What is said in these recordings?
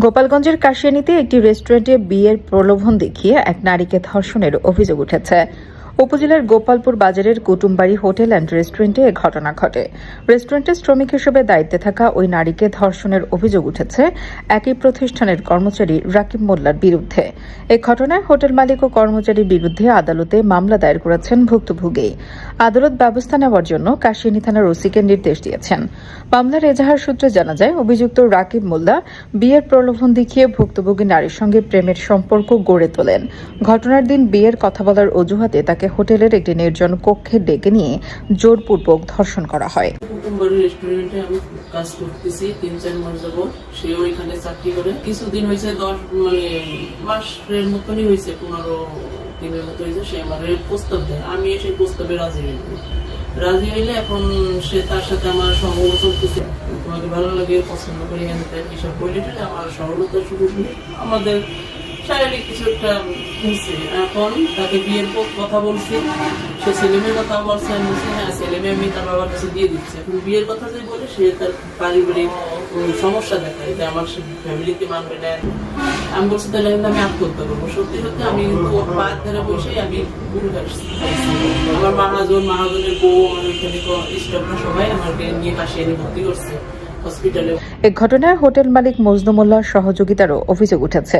গোপালগঞ্জের কাশিয়ানীতে একটি রেস্টুরেন্টে বিয়ের প্রলোভন দেখিয়ে এক নারীকে ধর্ষণের অভিযোগ উঠেছে। উপজেলার গোপালপুর বাজারের কুটুমবাড়ি হোটেল অ্যান্ড রেস্টুরেন্টে এ ঘটনা ঘটে। রেস্টুরেন্টের শ্রমিক হিসেবে দায়িত্বে থাকা ওই নারীকে ধর্ষণের অভিযোগ উঠেছে একই প্রতিষ্ঠানের কর্মচারী রাকিব মোল্লার বিরুদ্ধে। এ ঘটনায় হোটেল মালিক ও কর্মচারীর বিরুদ্ধে আদালতে মামলা দায়ের করেছেন ভুক্তভোগী। আদালত ব্যবস্থা নেওয়ার জন্য কাশিয়ানী থানার ওসিকে নির্দেশ দিয়েছেন। মামলার এজাহার সূত্রে জানা যায়, অভিযুক্ত রাকিব মোল্লা বিয়ের প্রলোভন দেখিয়ে ভুক্তভোগী নারীর সঙ্গে প্রেমের সম্পর্ক গড়ে তোলেন। ঘটনার দিন বিয়ের কথা বলার অজুহাতে তাকে হোটেলের একটি নির্জন কক্ষে ডেকে নিয়ে জোরপূর্বক ধর্ষণ করা হয়। কুটুমবাড়ি রেস্টুরেন্টে আমি কাজ করতেছি 3-4 মাস যাব। সে ওইখানে চাকরি করে কিছুদিন হয়েছে, 10 মাসের মতনই হয়েছে, 15 দিনের মতো হয়েছে। সে আমার প্রস্তাব দেয়, আমি সেই প্রস্তাবে রাজি হইলে এখন সে তার সাথে আমার সহমত চলতেছে। তোমাকে ভালো লাগে, পছন্দ করি, এইসব বলে আমার সহমত শুরু হলে আমাদের শারীরিক কিছু একটা হয়েছে। এখন তাকে বিয়ের কথা বলছি, সে ছেলেমেয়ের কথা বলছে। আমি বলছি হ্যাঁ, ছেলেমেয়ে আমি তার বাবার কাছে দিয়ে দিচ্ছি। এখন বিয়ের কথা যে বলে সে তার পারিবারিক সমস্যা দেখায় যে আমার ফ্যামিলিতে মানবে না। আমি বলছি তাহলে কিন্তু আমি আত্মহত্যা করবো। সত্যি সত্যি আমি কিন্তু ওর পায়ের ধারে বসে আমি গুরু খাইছি। আমার মাহাজনের বউ, আমার ওইখানে স্টাফরা সবাই আমাকে নিয়ে কাশিয়ানী ভর্তি করছে হসপিটালে। এ ঘটনায় হোটেল মালিক মজনু মোল্লার সহযোগিতারও অভিযোগ উঠেছে।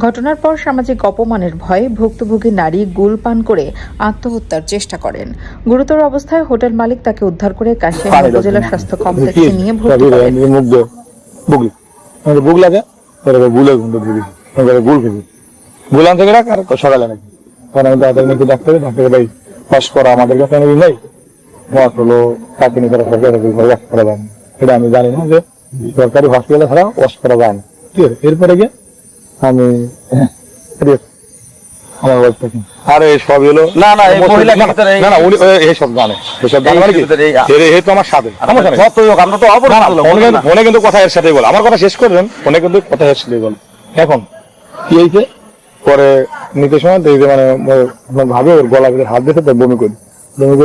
ঘটনার পর সামাজিক অপমানের ভয়ে ভুক্তভোগী নারী গুল পান করে আত্মহত্যার চেষ্টা করেন। গুরুতর অবস্থায় হোটেল মালিক তাকে উদ্ধার করে কাশিয়ানী উপজেলা স্বাস্থ্য কমপ্লেক্সে নিয়ে ভর্তি করেন। এটা আমি জানি না যে সরকারি হসপিটালে ছাড়া ওয়াশ করা যায় না। ঠিক আছে, এরপরে গিয়ে আমি আমার আর এই সব এলো না এইসব জানে, এসব জানে তো আমার সাথে ফোনে কিন্তু কথা এর সাথেই বলে। আমার কথা শেষ করবেন, ফোনে কিন্তু কথা এর সাথেই বলে। এখন কি হয়েছে, পরে নিতে সময় দেখবে মানে ভাবে ওর গলা ভিতরে হাত দিতে বমি করে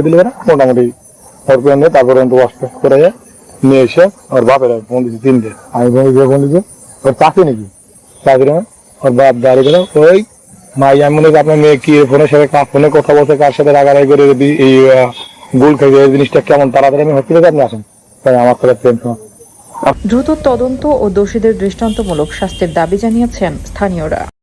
দিলে ওরা মোটামুটি তারপরে ওয়াশ করে যায় নিয়ে এসে ওর বাপের ফোন দিচ্ছি 3টে। আমি ফোন দিচ্ছি ওর চাকরি নাকি চাকরি, ওর বাপ দাঁড়িয়ে গেল ওই মাই। আমি মনে করি আপনার মেয়ে কি ফোনের সাথে ফোনে কথা বলছে, কার সাথে রাগারাগি করে যদি এই গুল খাইবে, এই জিনিসটা কেমন তাড়াতাড়ি আমি হসপিটালে আপনি আসেন। তাই আমার সাথে টেনশন। দ্রুত তদন্ত ও দোষীদের দৃষ্টান্তমূলক শাস্তির দাবি জানিয়েছেন স্থানীয়রা।